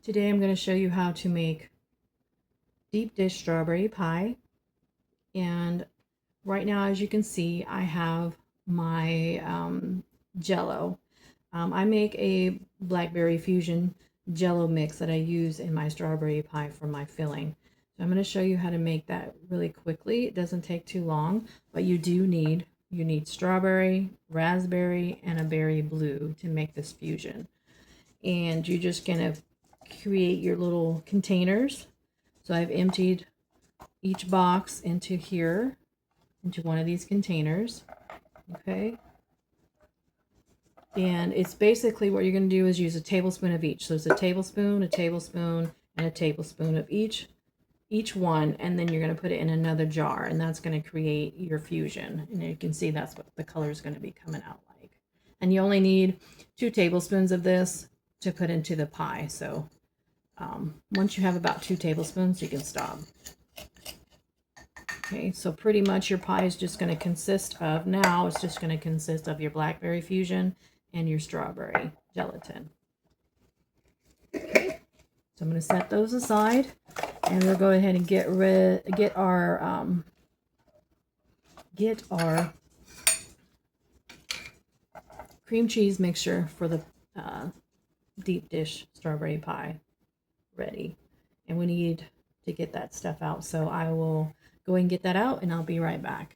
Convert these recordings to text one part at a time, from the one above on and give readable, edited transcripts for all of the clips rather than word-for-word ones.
Today I'm going to show you how to make deep dish strawberry pie. And right now, as you can see, I have my Jello. I make a blackberry fusion Jello mix that I use in my strawberry pie for my filling. So I'm going to show you how to make that really quickly. It doesn't take too long, but you need strawberry, raspberry, and a berry blue to make this fusion. And you're just going to create your little containers. So I've emptied each box into here, into one of these containers. Okay. And it's basically what you're going to do is use a tablespoon of each. So it's a tablespoon, and a tablespoon of each one, and then you're going to put it in another jar, and that's going to create your fusion. And you can see that's what the color is going to be coming out like. And you only need 2 tablespoons of this to put into the pie. So once you have about 2 tablespoons, you can stop. Okay, so pretty much your pie is just going to consist of, now it's just going to consist of your blackberry fusion and your strawberry gelatin. Okay, so I'm going to set those aside, and we'll go ahead and get our cream cheese mixture for the deep dish strawberry pie ready. And we need to get that stuff out, so I will go and get that out, and I'll be right back.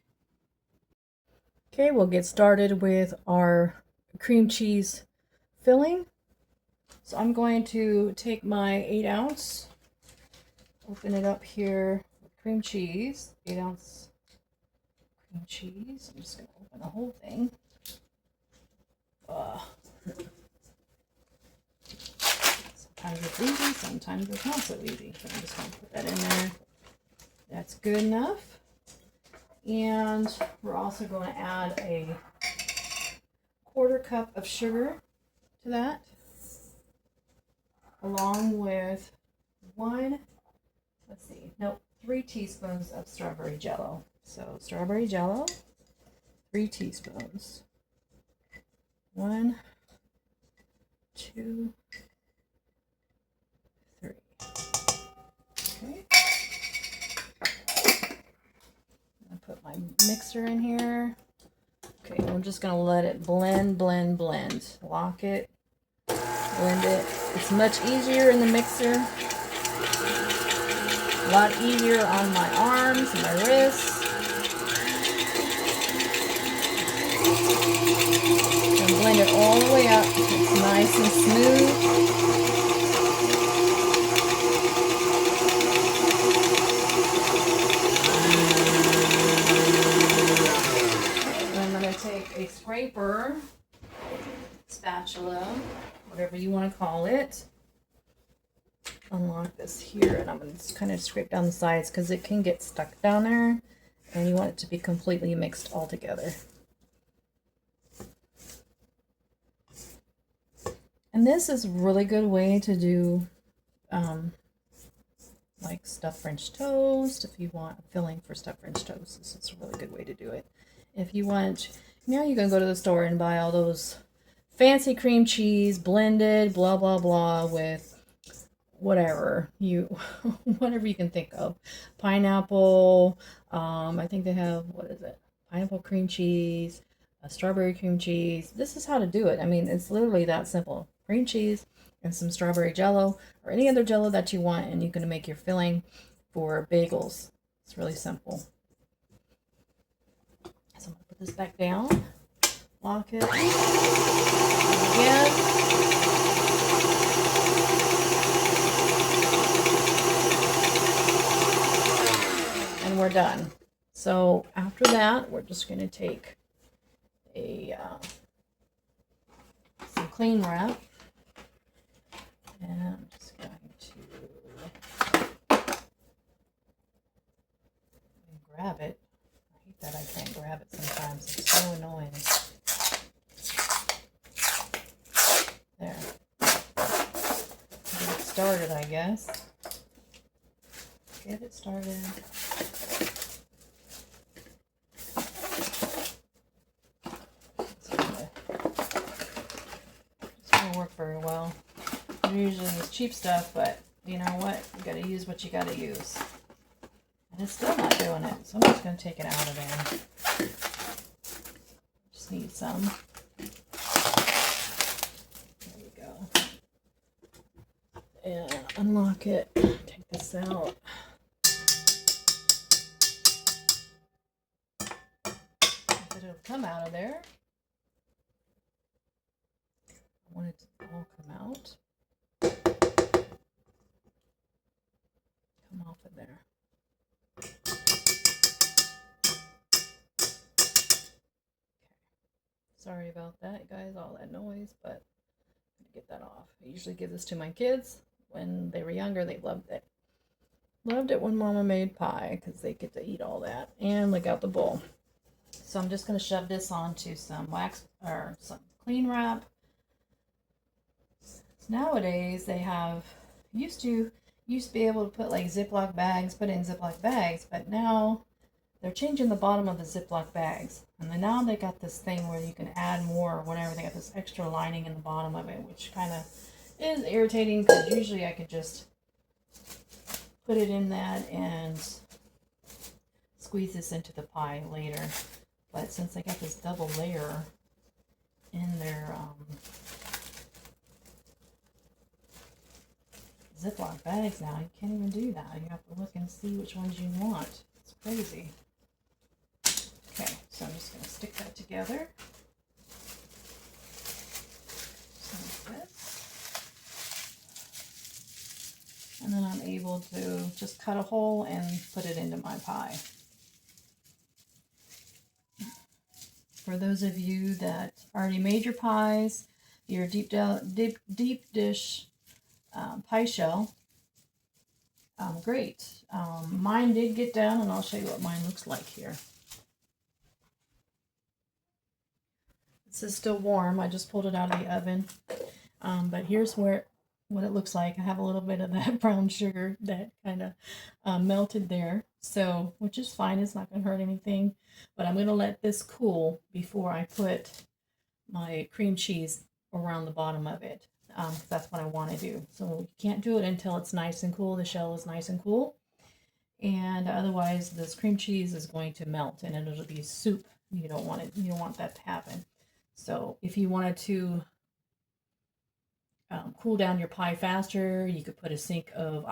Okay, we'll get started with our cream cheese filling. So I'm going to take my 8-ounce, open it up here with cream cheese, 8-ounce cream cheese. I'm just going to open the whole thing. Sometimes it's easy, sometimes it's not so easy. So I'm just going to put that in there. That's good enough. And we're also going to add a 1/4 cup of sugar to that, along with 3 teaspoons of strawberry jello. So strawberry jello, 3 teaspoons. 1, 2, 3. Okay. I'm gonna put my mixer in here. Okay, I'm just gonna let it blend. Lock it, blend it. It's much easier in the mixer. A lot easier on my arms and my wrists. And blend it all the way up. It's nice and smooth. Take a scraper, spatula, whatever you want to call it. Unlock this here, and I'm going to kind of scrape down the sides because it can get stuck down there, and you want it to be completely mixed all together. And this is a really good way to do like stuffed French toast. If you want a filling for stuffed French toast, this is a really good way to do it. If you want, now you can go to the store and buy all those fancy cream cheese blended, blah blah blah, with whatever you can think of. Pineapple. I think they have, what is it? Pineapple cream cheese, strawberry cream cheese. This is how to do it. I mean, it's literally that simple. Cream cheese and some strawberry jello or any other jello that you want, and you're going to make your filling for bagels. It's really simple. So I'm going to put this back down, lock it again. And we're done. So after that, we're just going to take some clean wrap, and I'm just going to grab it. That I can't grab it sometimes. It's so annoying. There. Get it started, I guess. Get it started. It's gonna work very well. usually use cheap stuff, but you know what? You gotta use what you gotta use. And it's still not doing it, so I'm just gonna take it out of there. Just need some. There we go. And unlock it. Take this out. It'll come out of there. I want it to all come out. Come off of there. Sorry about that, guys, all that noise, but I'm gonna get that off. I usually give this to my kids. When they were younger, they loved it. Loved it when Mama made pie because they get to eat all that. And look out the bowl. So I'm just going to shove this onto some wax or some clean wrap. Nowadays they have used to be able to put like Ziploc bags, put it in Ziploc bags, but now they're changing the bottom of the Ziploc bags. And then now they got this thing where you can add more or whatever. They got this extra lining in the bottom of it, which kind of is irritating because usually I could just put it in that and squeeze this into the pie later. But since I got this double layer in their Ziploc bags now, you can't even do that. You have to look and see which ones you want. It's crazy. Okay, so I'm just going to stick that together. So like this. And then I'm able to just cut a hole and put it into my pie. For those of you that already made your pies, your deep dish pie shell, great. Mine did get done, and I'll show you what mine looks like here. This is still warm. I just pulled it out of the oven. But here's what it looks like. I have a little bit of that brown sugar that kind of melted there. So, which is fine. It's not going to hurt anything. But I'm going to let this cool before I put my cream cheese around the bottom of it. That's what I want to do. So you can't do it until it's nice and cool. The shell is nice and cool. And otherwise, this cream cheese is going to melt and it'll be soup. You don't want it. You don't want that to happen. So if you wanted to cool down your pie faster, you could put a sink of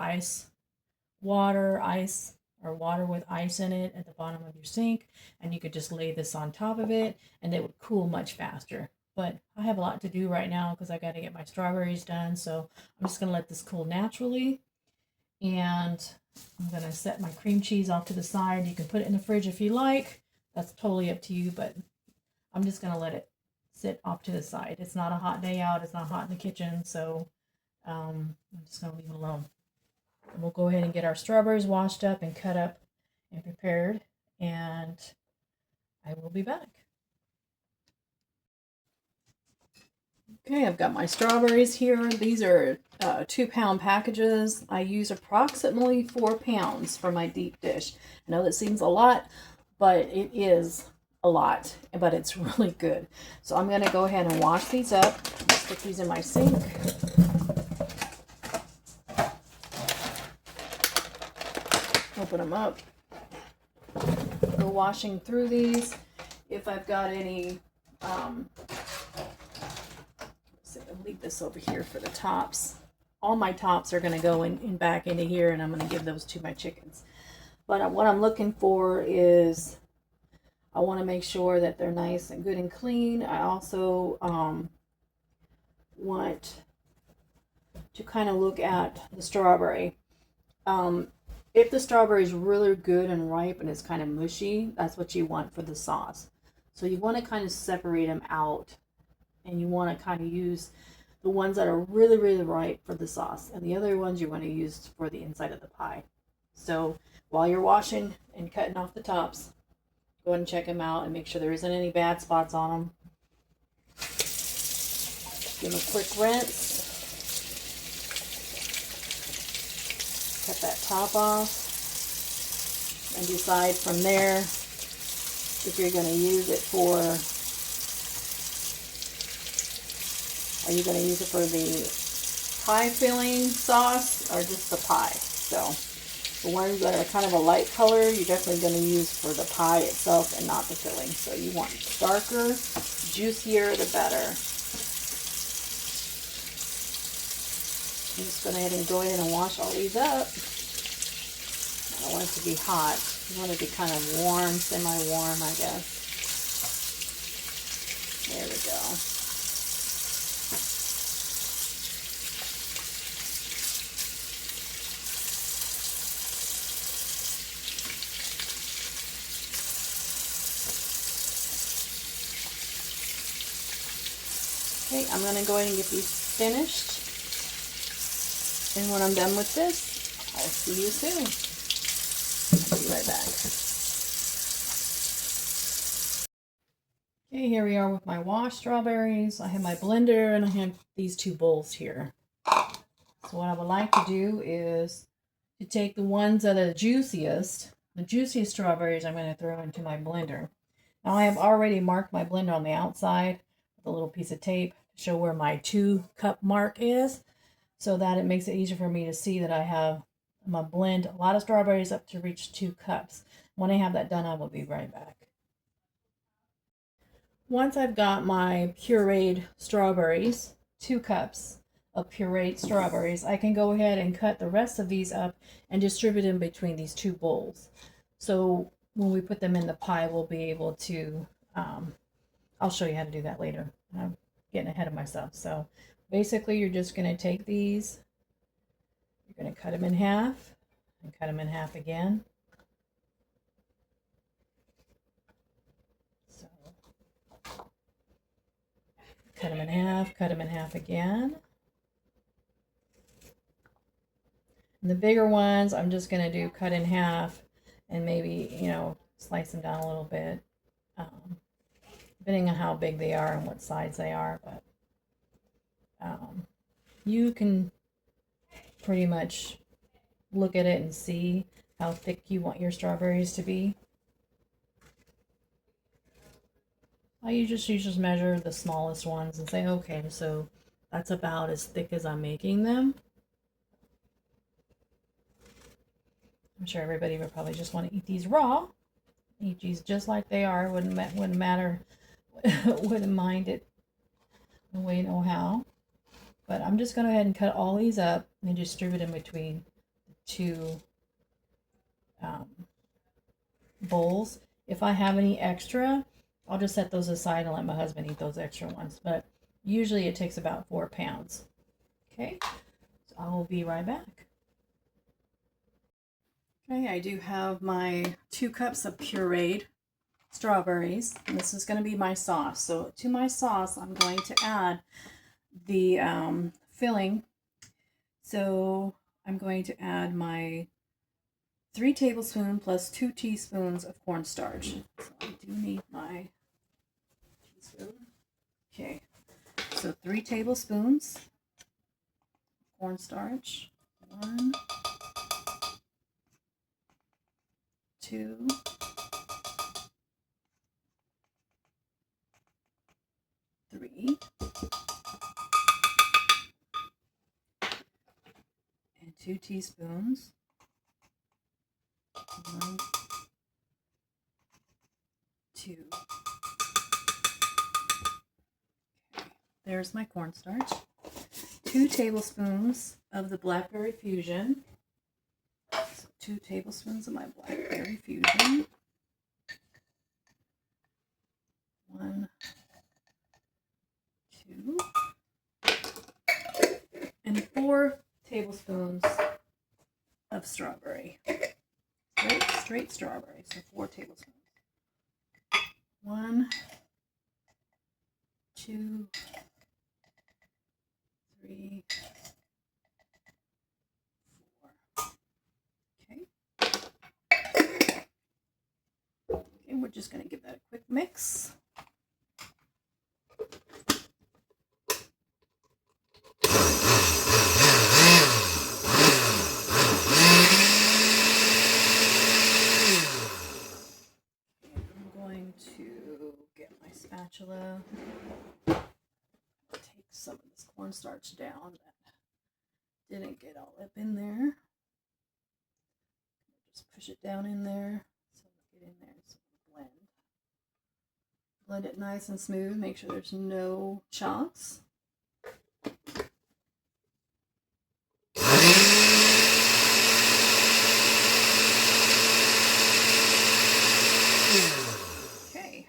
water with ice in it at the bottom of your sink, and you could just lay this on top of it and it would cool much faster. But I have a lot to do right now because I got to get my strawberries done, so I'm just going to let this cool naturally. And I'm going to set my cream cheese off to the side. You can put it in the fridge if you like. That's totally up to you, but I'm just going to let it sit off to the side. It's not a hot day out. It's not hot in the kitchen, so I'm just going to leave it alone. And we'll go ahead and get our strawberries washed up and cut up and prepared, and I will be back. Okay, I've got my strawberries here. These are 2-pound packages. I use approximately 4 pounds for my deep dish. I know that seems a lot, but it is a lot, but it's really good. So I'm going to go ahead and wash these up. Stick these in my sink. Open them up. Go washing through these. If I've got any, I'll leave this over here for the tops. All my tops are going to go in back into here, and I'm going to give those to my chickens. But what I'm looking for is, I want to make sure that they're nice and good and clean. I also want to kind of look at the strawberry. If the strawberry is really good and ripe and it's kind of mushy, that's what you want for the sauce. So you want to kind of separate them out, and you want to kind of use the ones that are really, really ripe for the sauce, and the other ones you want to use for the inside of the pie. So while you're washing and cutting off the tops, go ahead and check them out and make sure there isn't any bad spots on them. Give them a quick rinse. Cut that top off and decide from there if you're going to use it for, are you going to use it for the pie filling sauce are just the pie. So the ones that are kind of a light color, you're definitely going to use for the pie itself and not the filling. So you want darker, juicier, the better. I'm just going to go ahead and go in and wash all these up. I don't want it to be hot. I want it to be kind of warm, semi-warm, I guess. There we go. Okay, I'm going to go ahead and get these finished. And when I'm done with this, I'll see you soon. I'll be right back. Okay, here we are with my washed strawberries. I have my blender and I have these two bowls here. So what I would like to do is to take the ones that are the juiciest strawberries I'm going to throw into my blender. Now I have already marked my blender on the outside with a little piece of tape to show where my 2-cup mark is, so that it makes it easier for me to see that I have my blend a lot of strawberries up to reach 2 cups. When I have that done, I will be right back. Once I've got my pureed strawberries, 2 cups of pureed strawberries, I can go ahead and cut the rest of these up and distribute them between these 2 bowls. So when we put them in the pie, we'll be able to, I'll show you how to do that later. I'm getting ahead of myself. So basically, you're just going to take these, you're going to cut them in half, and cut them in half again. So cut them in half again. And the bigger ones, I'm just going to do cut in half and maybe, slice them down a little bit, depending on how big they are and what size they are. But you can pretty much look at it and see how thick you want your strawberries to be. You just measure the smallest ones and say, okay, so that's about as thick as I'm making them. I'm sure everybody would probably just want to eat these raw. Eat these just like they are. Wouldn't matter. Wouldn't mind it the way, no how. But I'm just going to go ahead and cut all these up and distribute them between the 2 bowls. If I have any extra, I'll just set those aside and let my husband eat those extra ones. But usually it takes about 4 pounds. Okay, so I will be right back. Okay, I do have my 2 cups of pureed strawberries, and this is going to be my sauce. So to my sauce, I'm going to add the filling. So I'm going to add my 3 tablespoons plus 2 teaspoons of cornstarch. So I do need my teaspoon. Okay, so 3 tablespoons cornstarch. 1, 2, 3, and 2 teaspoons. 1, 2. Okay, there's my cornstarch. 2 tablespoons of the Blackberry Fusion. So 2 tablespoons of my Blackberry Fusion. 1, 2, and 4 tablespoons of strawberry. Straight strawberry, so 4 tablespoons. 1, 2, 3, 4. Okay. Okay, we're just going to give that a quick mix. Spatula. Take some of this cornstarch down that didn't get all up in there. Just push it down in there. So get in there. So blend. Blend it nice and smooth. Make sure there's no chunks. Okay.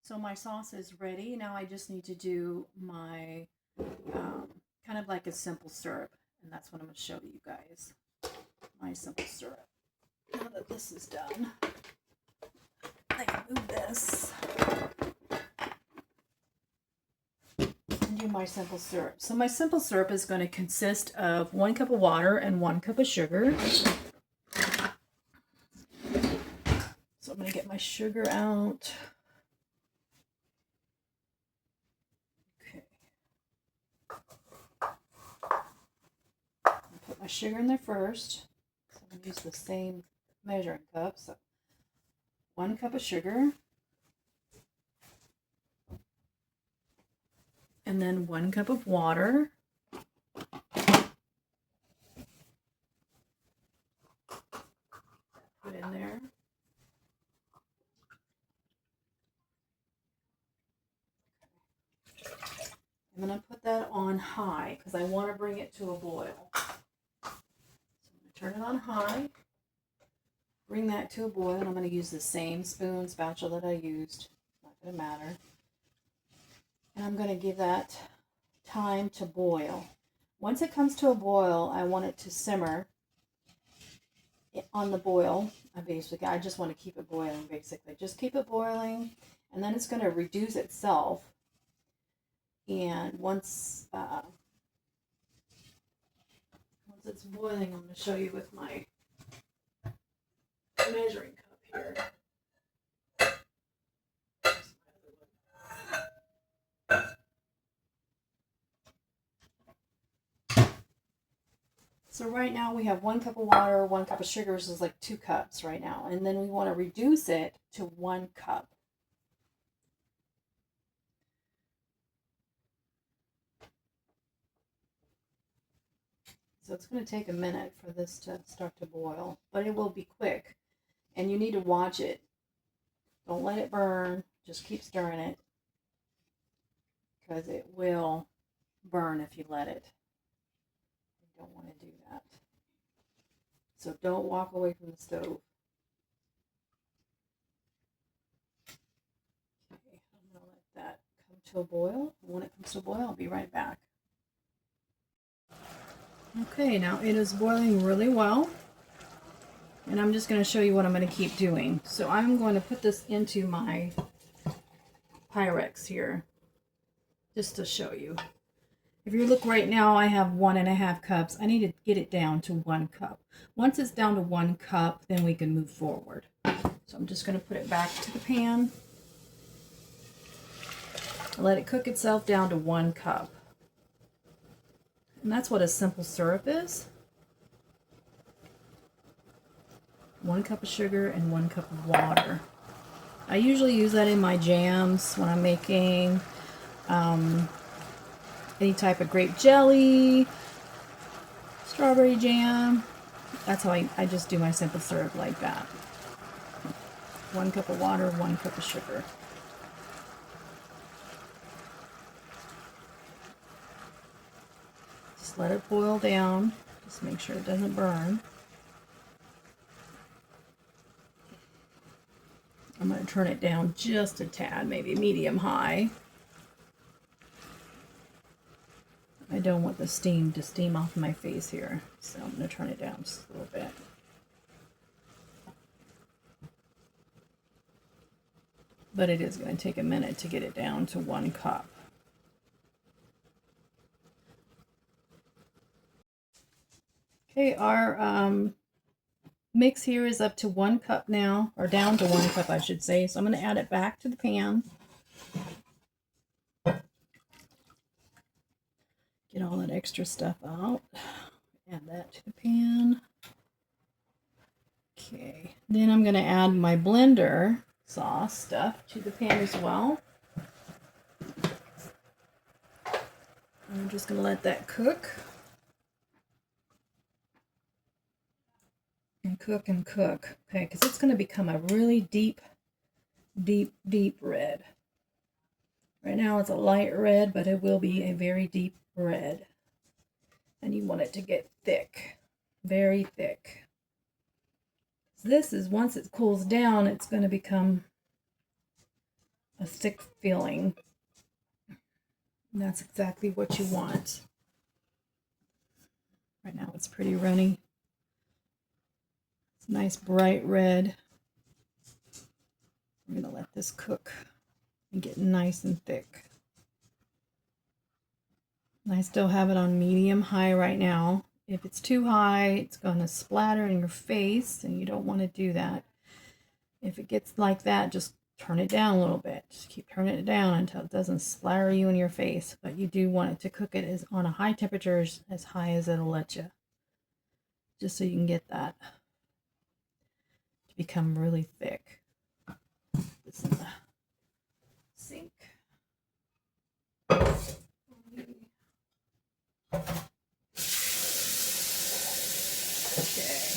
So my sauce is ready. Now I just need to do my kind of like a simple syrup. And that's what I'm going to show you guys. My simple syrup. Now that this is done, I can move this and do my simple syrup. So my simple syrup is going to consist of 1 cup of water and 1 cup of sugar. So I'm going to get my sugar out. Okay. I'll put my sugar in there first. So I'm going to use the same measuring cup. So 1 cup of sugar. And then 1 cup of water. Put in there. I'm going to put that on high because I want to bring it to a boil. So I'm going to turn it on high. Bring that to a boil. And I'm going to use the same spoon, spatula that I used. Not going to matter. And I'm going to give that time to boil. Once it comes to a boil, I want it to simmer on the boil. I just want to keep it boiling, basically. Just keep it boiling, and then it's going to reduce itself. And once it's boiling, I'm going to show you with my measuring cup here. So right now we have 1 cup of water, 1 cup of sugar, so it's like 2 cups right now. And then we want to reduce it to 1 cup. So it's going to take a minute for this to start to boil, but it will be quick. And you need to watch it. Don't let it burn. Just keep stirring it because it will burn if you let it. You don't want to do that. So don't walk away from the stove. Okay, I'm going to let that come to a boil. When it comes to a boil, I'll be right back. Okay, now it is boiling really well. And I'm just going to show you what I'm going to keep doing. So I'm going to put this into my Pyrex here, just to show you. If you look right now, I have 1.5 cups. I need to get it down to 1 cup. Once it's down to 1 cup, then we can move forward. So I'm just going to put it back to the pan. Let it cook itself down to 1 cup. And that's what a simple syrup is. 1 cup of sugar and 1 cup of water. I usually use that in my jams when I'm making any type of grape jelly, strawberry jam. That's how I just do my simple syrup like that. 1 cup of water, 1 cup of sugar. Just let it boil down. Just make sure it doesn't burn. I'm going to turn it down just a tad, maybe medium high. I don't want the steam to steam off my face here, so I'm going to turn it down just a little bit. But it is going to take a minute to get it down to 1 cup. Okay, our mix here is up to 1 cup now, or down to 1 cup, I should say. So I'm going to add it back to the pan. Get all that extra stuff out. Add that to the pan. Okay, then I'm going to add my blender sauce stuff to the pan as well. I'm just going to let that cook. And cook and cook. Okay, because it's going to become a really deep red. Right now it's a light red, but it will be a very deep red. And you want it to get thick, very thick. So this is, once it cools down, it's going to become a thick feeling. And that's exactly what you want. Right now it's pretty runny. It's nice bright red. I'm going to let this cook and get nice and thick. And I still have it on medium high right now. If it's too high, it's going to splatter in your face, and you don't want to do that. If it gets like that, just turn it down a little bit. Just keep turning it down until it doesn't splatter you in your face. But you do want it to cook it on a high temperature, as high as it'll let you. Just so you can get that to become really thick. This in the sink. Okay.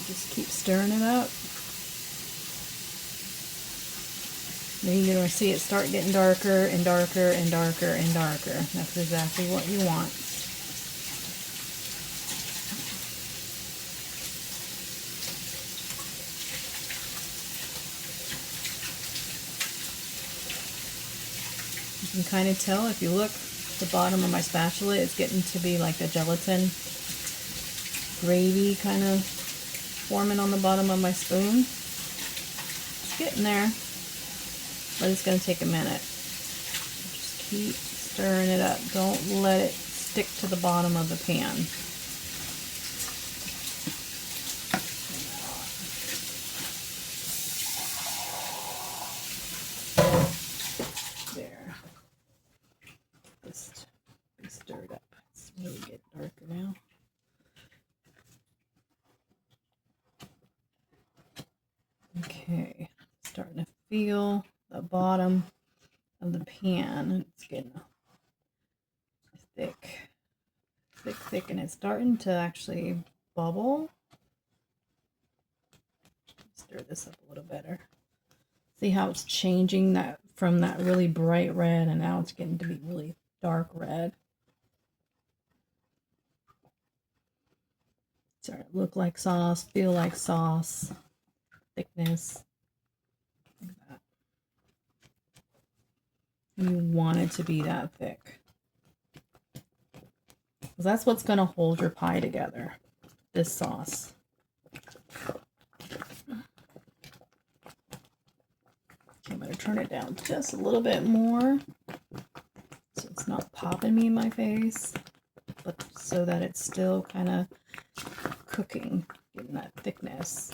Just keep stirring it up. Then you're going to see it start getting darker and darker and darker and darker. That's exactly what you want. You can kind of tell if you look, the bottom of my spatula is getting to be like a gelatin gravy kind of forming on the bottom of my spoon. It's getting there, but it's going to take a minute. Just keep stirring it up. Don't let it stick to the bottom of the pan. There. Just be stirred up. It's really getting darker now. Okay, starting to feel the bottom of the pan. It's getting thick, and it's starting to actually bubble. Stir this up a little better. See how it's changing that from that really bright red, and now it's getting to be really dark red. Starting to look like sauce, feel like sauce, thickness, like that. You want it to be that thick, because that's what's going to hold your pie together, this sauce. I'm going to turn it down just a little bit more so it's not popping me in my face, but so that it's still kind of cooking, getting that thickness.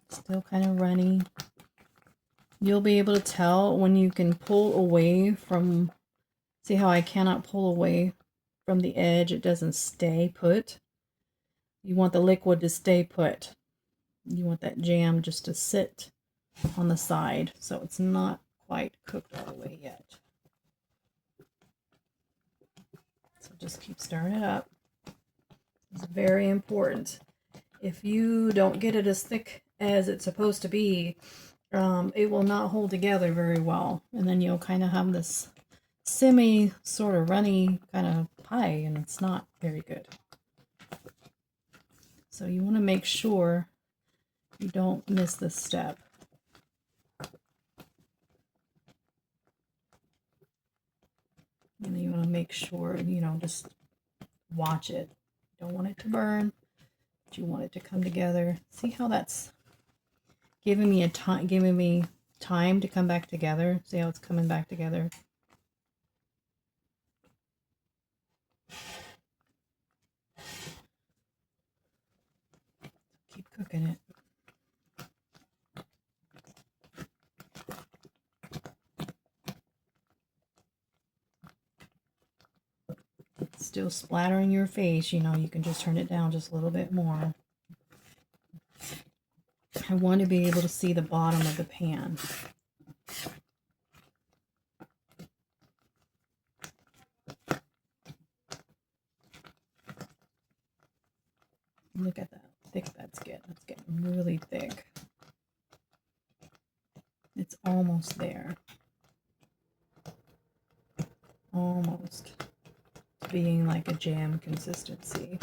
Still kind of runny. You'll be able to tell when you can pull away from, see how I cannot pull away from the edge, it doesn't stay put. You want the liquid to stay put. You want that jam just to sit on the side, so it's not quite cooked all the way yet. So just keep stirring it up. It's very important. If you don't get it as thick as it's supposed to be, it will not hold together very well, and then you'll kind of have this semi sort of runny kind of pie, and it's not very good. So you want to make sure you don't miss this step. And you want to make sure, just watch it. You don't want it to burn, but you want it to come together. See how that's giving me time to come back together. See how it's coming back together. Keep cooking it. still splattering your face, you know, you can just turn it down just a little bit more. I want to be able to see the bottom of the pan. Look at that thick that's getting. It's getting really thick. It's almost there. Almost being like a jam consistency.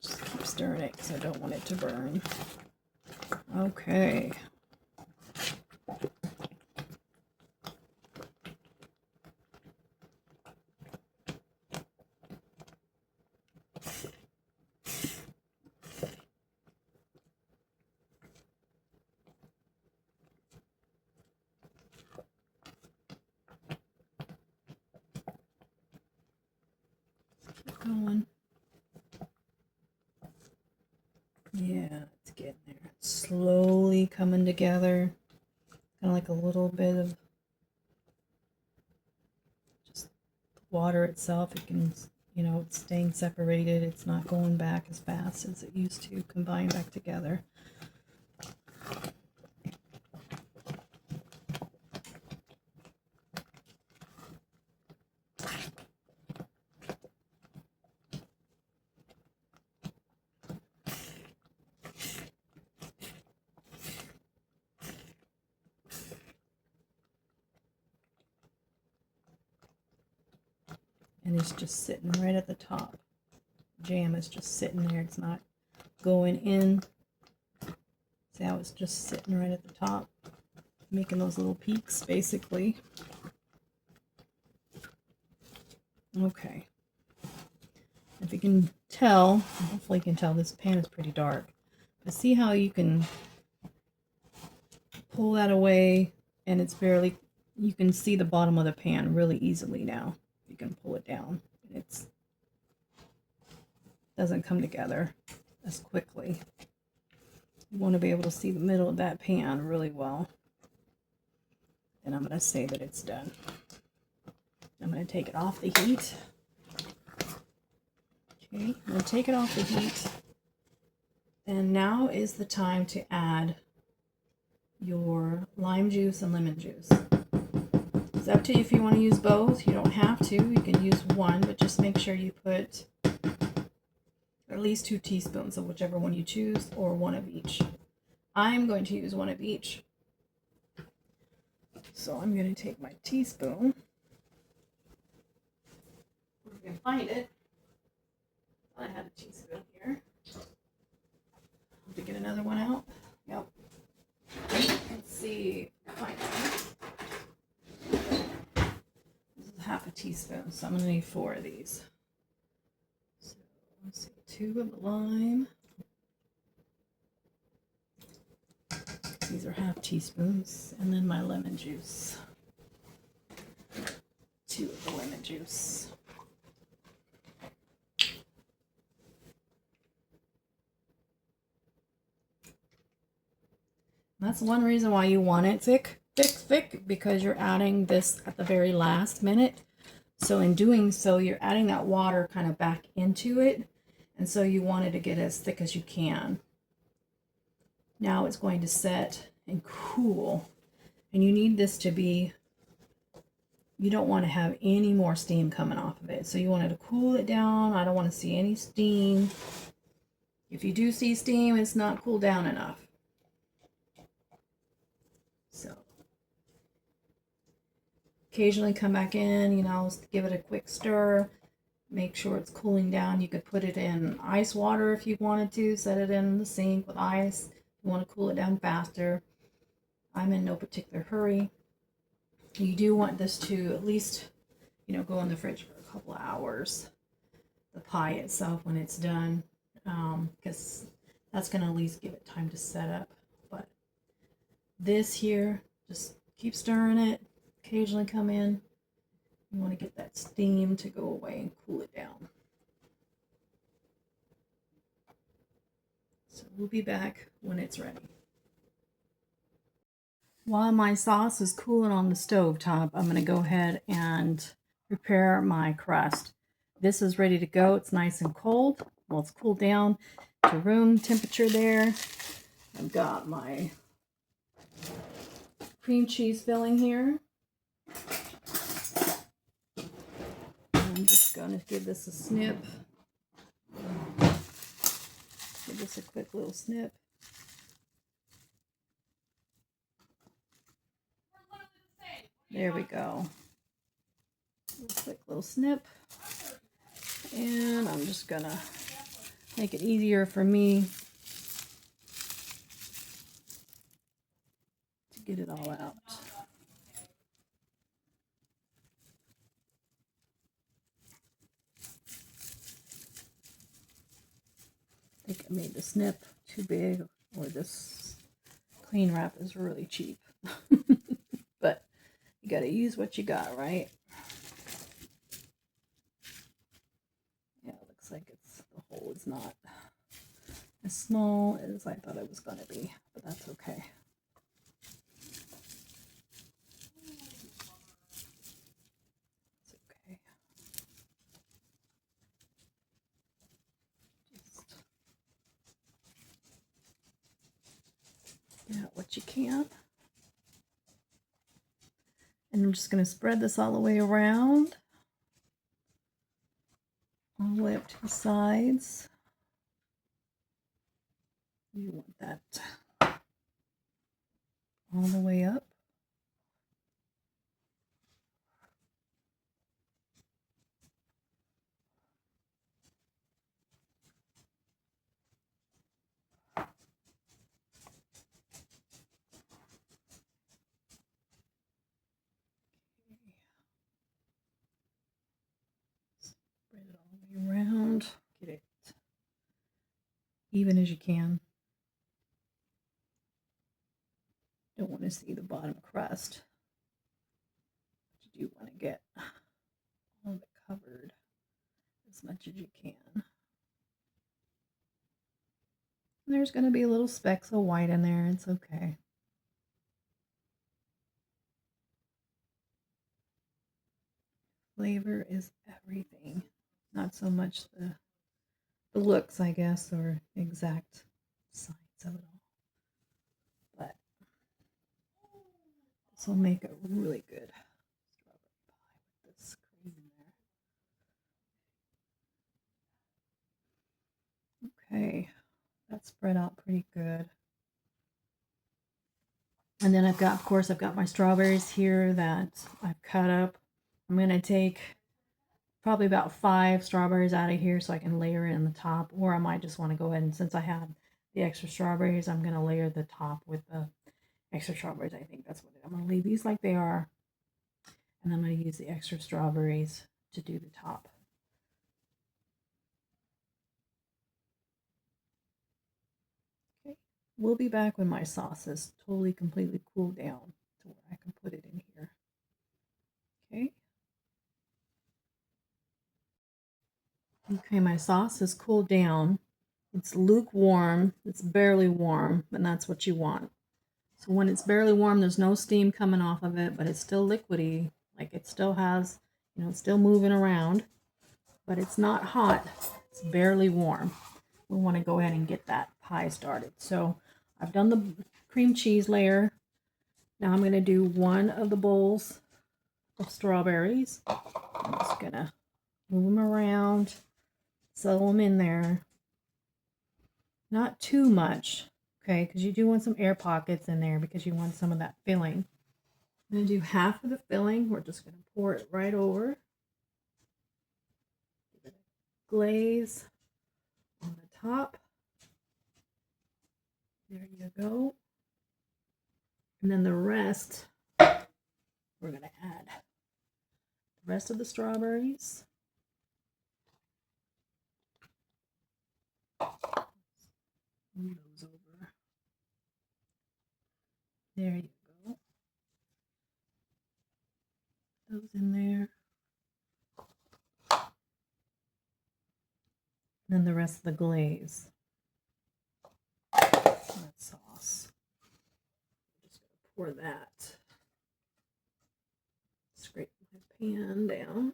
Just keep stirring it because I don't want it to burn. Okay. Keep going. Yeah, it's getting there. It's slowly coming together. Kind of like a little bit of just water itself. It can, you know, it's staying separated. It's not going back as fast as it used to combine back together. And it's just sitting right at the top. Jam is just sitting there. It's not going in. See how it's just sitting right at the top, making those little peaks, basically. Okay. If you can tell, hopefully you can tell, this pan is pretty dark. But see how you can pull that away, and it's barely, you can see the bottom of the pan really easily now. You can pull it down. It's doesn't come together as quickly. You want to be able to see the middle of that pan really well. And I'm going to say that it's done. I'm going to take it off the heat. Okay, I'm going to take it off the heat. And now is the time to add your lime juice and lemon juice. It's up to you if you want to use both. You don't have to. You can use one, but just make sure you put at least 2 teaspoons of whichever one you choose, or one of each. I'm going to use one of each. So I'm going to take my teaspoon. If you can find it. I had a teaspoon here. Have to get another one out. Yep. Let's see. Find it. This is half a teaspoon, so I'm going to need 4 of these. So let's see. 2 of the lime. These are half teaspoons. And then my lemon juice. 2 of the lemon juice. That's one reason why you want it thick, because you're adding this at the very last minute. So in doing so, you're adding that water kind of back into it. And so you want it to get as thick as you can. Now it's going to set and cool. And you need this to be, you don't want to have any more steam coming off of it. So you want it to cool it down. I don't want to see any steam. If you do see steam, it's not cooled down enough. So occasionally come back in, you know, give it a quick stir. Make sure it's cooling down. You could put it in ice water if you wanted to. Set it in the sink with ice. If you want to cool it down faster. I'm in no particular hurry. You do want this to at least, you know, go in the fridge for a couple of hours. The pie itself when it's done. Because that's going to at least give it time to set up. But this here, just keep stirring it. Occasionally come in. You want to get that steam to go away and cool it down. So we'll be back when it's ready. While my sauce is cooling on the stove top, I'm going to go ahead and prepare my crust. This is ready to go. It's nice and cold. Well, it's cooled down to room temperature there. I've got my cream cheese filling here. I'm just going to give this a snip. Give this a quick little snip. There we go. A quick little snip. And I'm just going to make it easier for me to get it all out. I think I made the snip too big, or this cling wrap is really cheap. But you got to use what you got, right? Yeah, it looks like the hole is not as small as I thought it was going to be, but that's okay. It's okay. Just get out what you can. And I'm just going to spread this all the way around, all the way up to the sides. You want that all the way up. Spread it all the way around. Get it even as you can. Don't want to see the bottom crust. But you do want to get all of it covered as much as you can. And there's going to be little specks of white in there. It's okay. Flavor is everything. Not so much the looks, I guess, or exact science of it all. But this will make a really good strawberry pie with this cream in there. Okay, that's spread out pretty good. And then I've got my strawberries here that I've cut up. I'm going to take probably about 5 strawberries out of here so I can layer it in the top, or I might just want to go ahead and, since I have the extra strawberries, I'm going to layer the top with the extra strawberries. I think that's what I'm going to leave these like they are, and I'm going to use the extra strawberries to do the top. Okay, we'll be back when my sauce is totally completely cooled down to where I can put it in here. Okay. Okay, my sauce is cooled down. It's lukewarm. It's barely warm, and that's what you want. So when it's barely warm, there's no steam coming off of it, but it's still liquidy. Like it still has, it's still moving around, but it's not hot. It's barely warm. We want to go ahead and get that pie started. So I've done the cream cheese layer. Now I'm going to do one of the bowls of strawberries. I'm just going to move them around, settle them in there. Not too much, okay, because you do want some air pockets in there because you want some of that filling. I'm going to do half of the filling. We're just going to pour it right over. Give it a glaze on the top. There you go. And then the rest, we're going to add the rest of the strawberries. Move those over. There you go. Those in there. And then the rest of the glaze. That sauce. I'm just going to for that. Scrape my pan down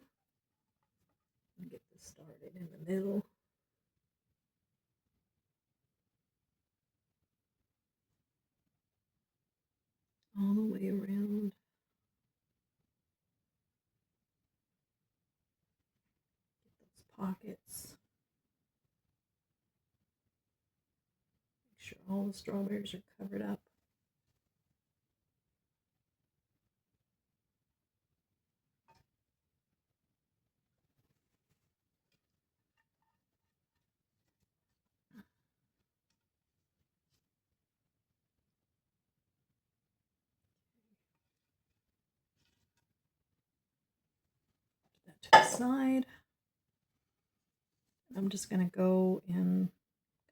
and get this started in the middle. All the way around. Get those pockets. Make sure all the strawberries are covered up. Put that to the side. I'm just going to go and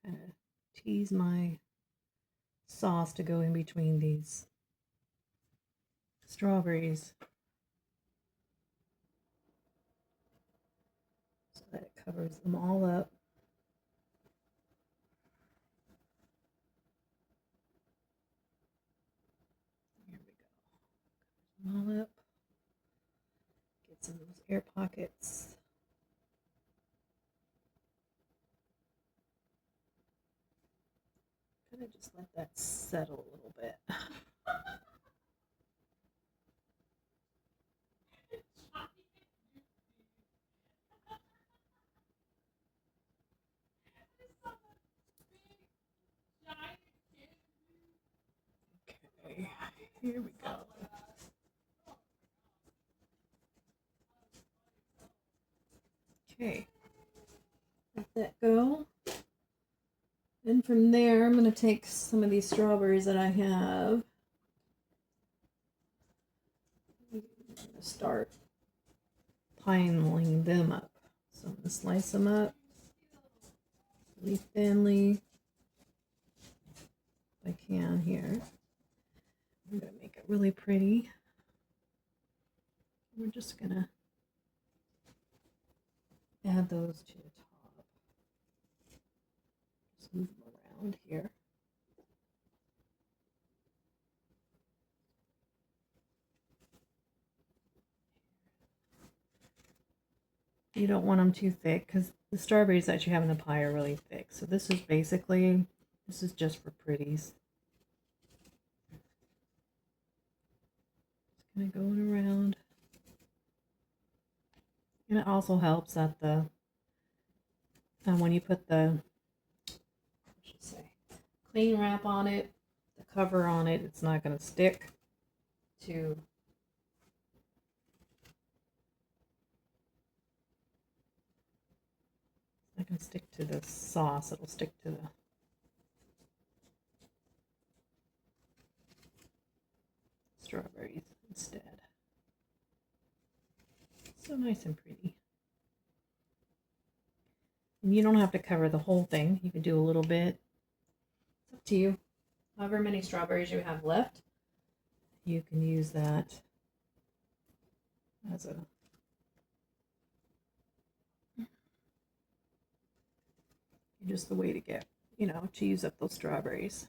kind of tease my sauce to go in between these strawberries so that it covers them all up. Here we go. Cover them all up. Get some of those air pockets. Kind of just let that settle a little bit. Okay, here we go. Okay, let that go. Then from there, I'm going to take some of these strawberries that I have. I'm going to start piling them up. So I'm going to slice them up really thinly if I can here. I'm going to make it really pretty. We're just going to add those to the top. Just move them around here. You don't want them too thick because the strawberries that you have in the pie are really thick. So this is basically, this is just for pretties. Just kind of going around. And it also helps that the, when you put the, I should say, cling wrap on it, the cover on it, it's not going to stick to not going to stick to the sauce. It'll stick to the strawberries instead. So nice and pretty. And you don't have to cover the whole thing. You can do a little bit. It's up to you. However many strawberries you have left, you can use that as a just the way to get, to use up those strawberries.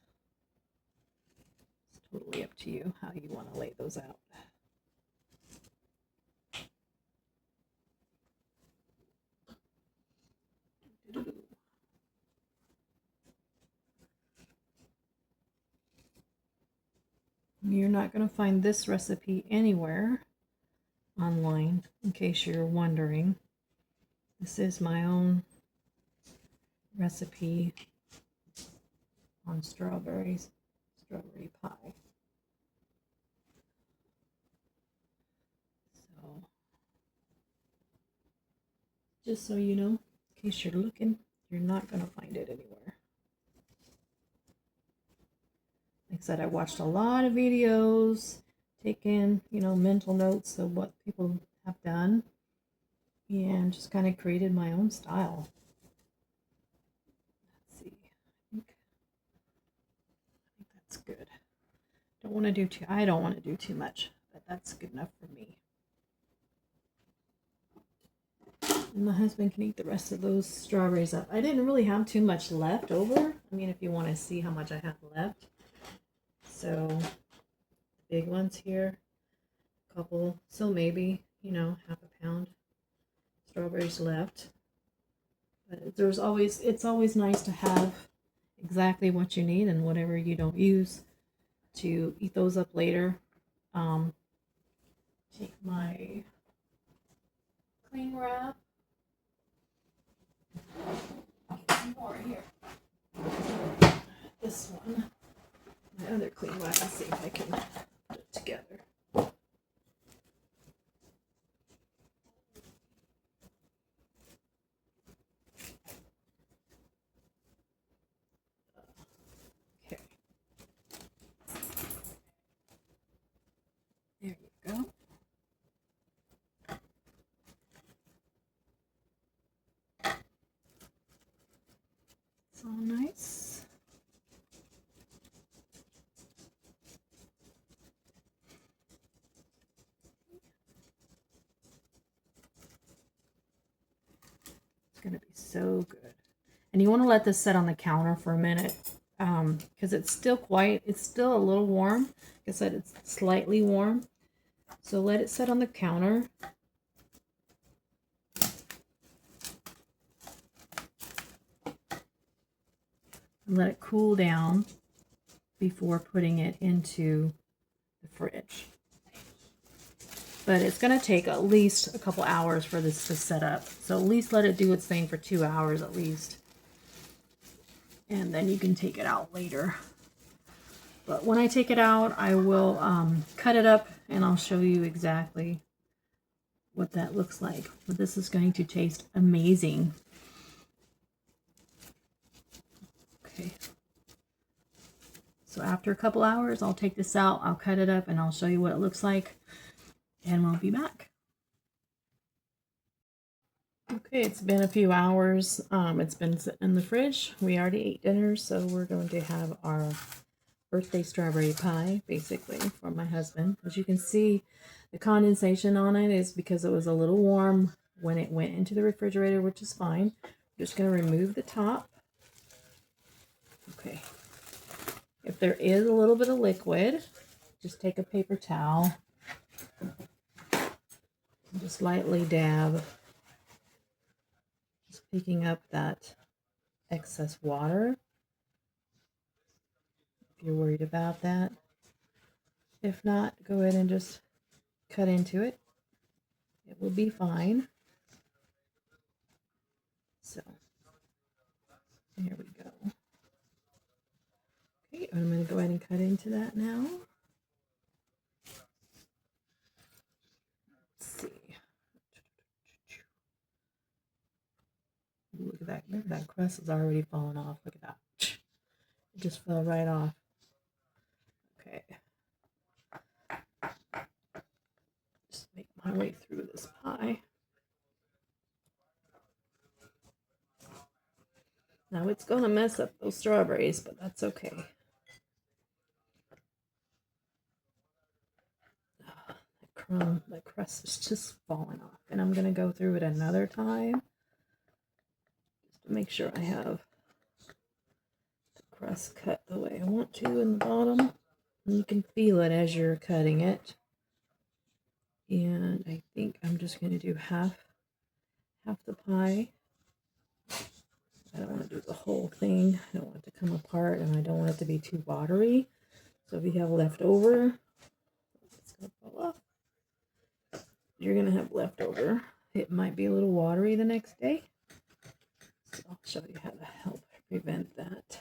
It's totally up to you how you want to lay those out. You're not going to find this recipe anywhere online, in case you're wondering. This is my own recipe on strawberry pie. So, just so you know, in case you're looking, you're not going to find it anywhere. Like I said, I watched a lot of videos, taken, mental notes of what people have done, and just kind of created my own style. Let's see. I think that's good. I don't want to do too much, but that's good enough for me. And my husband can eat the rest of those strawberries up. I didn't really have too much left over. I mean, if you want to see how much I have left. So big ones here, a couple, so maybe, you know, half a pound strawberries left. But it's always nice to have exactly what you need and whatever you don't use to eat those up later. Um, take my cling wrap. Get some more here. This one, my other cling wrap. Let's see if I can put it together. Okay. There you go. It's all nice. It's going to be so good. And you want to let this set on the counter for a minute because it's still a little warm. Like I said, it's slightly warm. So let it set on the counter. And let it cool down before putting it into the fridge. But it's going to take at least a couple hours for this to set up. So at least let it do its thing for 2 hours at least. And then you can take it out later. But when I take it out, I will cut it up and I'll show you exactly what that looks like. But this is going to taste amazing. Okay. So after a couple hours, I'll take this out, I'll cut it up, and I'll show you what it looks like. And we'll be back. Okay, it's been a few hours. It's been sitting in the fridge. We already ate dinner, so we're going to have our birthday strawberry pie, basically, for my husband. As you can see, the condensation on it is because it was a little warm when it went into the refrigerator, which is fine. I'm just going to remove the top. Okay. If there is a little bit of liquid, just take a paper towel and just lightly dab, just picking up that excess water if you're worried about that. If not, go ahead and just cut into it. It will be fine. So, there we go. Okay, I'm going to go ahead and cut into that now. Let's see. Look at that. Look, that crust is already falling off. Look at that. It just fell right off. Okay. Just make my way through this pie. Now it's going to mess up those strawberries, but that's okay. The crust is just falling off. And I'm going to go through it another time just to make sure I have the crust cut the way I want to in the bottom. And you can feel it as you're cutting it. And I think I'm just going to do half the pie. I don't want to do the whole thing. I don't want it to come apart, and I don't want it to be too watery. So if you have leftover, it's going to fall off. You're going to have leftover. It might be a little watery the next day. So I'll show you how to help prevent that.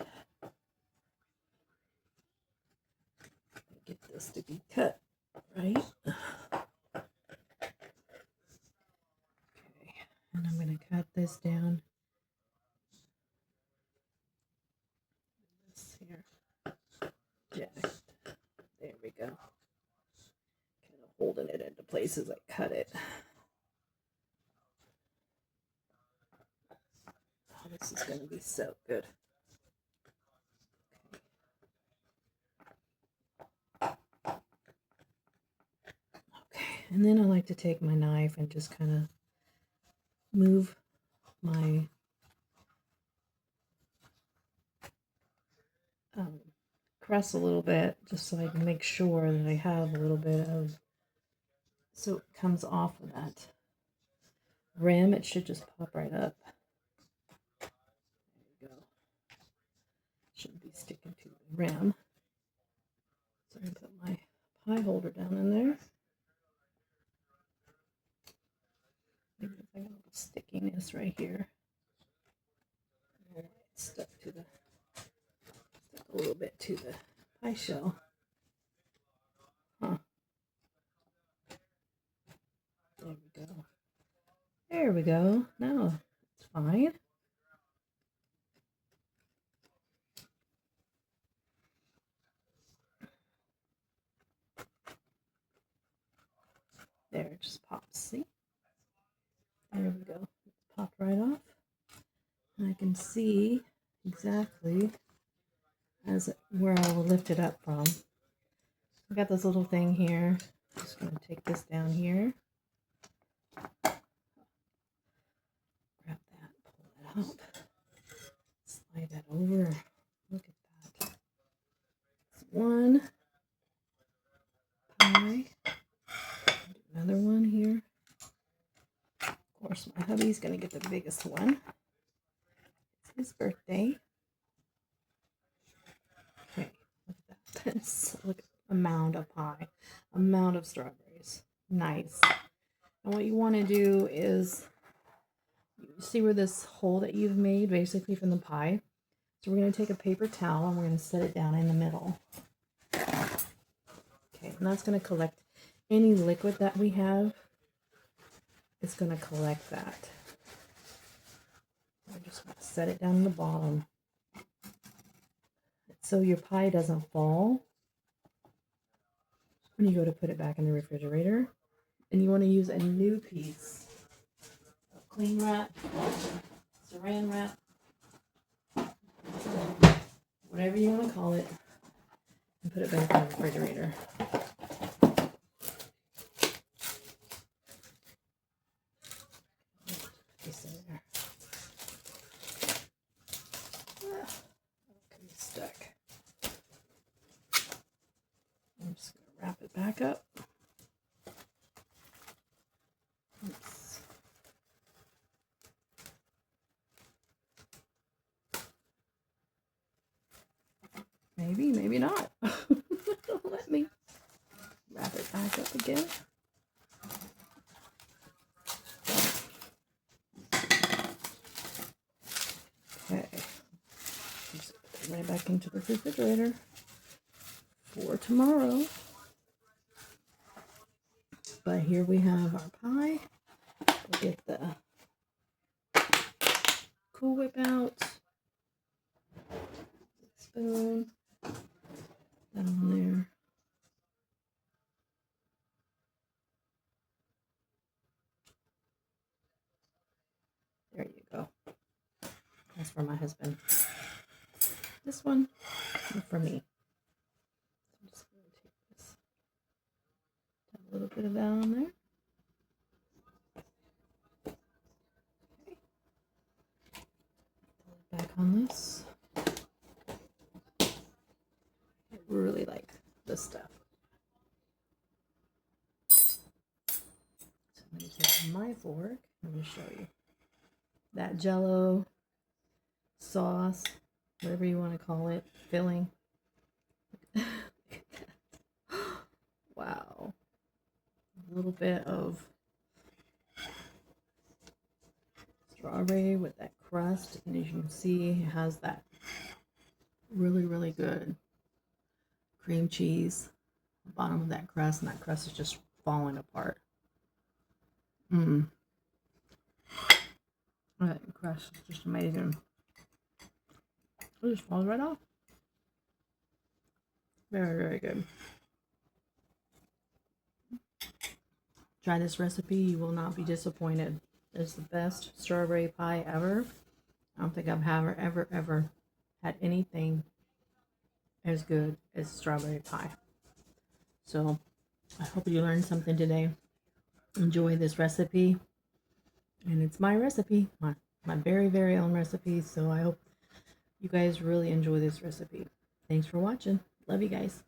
Get this to be cut right. Okay, and I'm going to cut this down. This here. Jacked. There we go. Kind of holding it into place as I cut it. Oh, this is going to be so good. Okay, and then I like to take my knife and just kind of move my crust a little bit just so I can make sure that I have a little bit of, so it comes off of that rim. It should just pop right up. There we go. Shouldn't be sticking to the rim. So I'm going to put my pie holder down in there. I got a little stickiness right here. It's stuck a little bit to the pie shell. Huh. There we go. There we go. Now it's fine. There, it just pops. See? There we go. It's popped right off. And I can see exactly where I will lift it up from. I got this little thing here. I'm just going to take this down here. Grab that, pull that out. Slide that over. Look at that. That's one pie. Another one here. Of course, my hubby's going to get the biggest one. It's his birthday. Okay, look at that. Look at the amount of pie. Amount of strawberries. Nice. And what you want to do is, see where this hole that you've made basically from the pie? So we're going to take a paper towel and we're going to set it down in the middle. Okay, and that's going to collect any liquid that we have. It's going to collect that. We're just going to set it down in the bottom so your pie doesn't fall when you go to put it back in the refrigerator. And you want to use a new piece of cling wrap, saran wrap, whatever you want to call it, and put it back in the refrigerator. Piece in there. Okay, stuck. I'm just going to wrap it back up. Oops. Maybe, maybe not. Don't let me. Wrap it back up again. Okay. Just put it right back into the refrigerator for tomorrow. But here we have our pie. We'll get the Cool Whip out. Spoon. That on there. There you go. That's for my husband. This one is for me. I'm just going to take this. Add a little bit of that on there. Okay. Back on this. I really like this stuff. So I'm going to take my fork. I'm going to show you that Jell-O sauce, whatever you want to call it, filling. Wow. A little bit of strawberry with that crust, and as you can see, it has that really, really good cream cheese at the bottom of that crust, and that crust is just falling apart. That crust is just amazing. It just falls right off. Very, very good. Try this recipe. You will not be disappointed. It's the best strawberry pie ever. I don't think I've ever had anything as good as strawberry pie. So I hope you learned something today. Enjoy this recipe. And it's my recipe, my very, very own recipe. So I hope you guys really enjoy this recipe. Thanks for watching. Love you guys.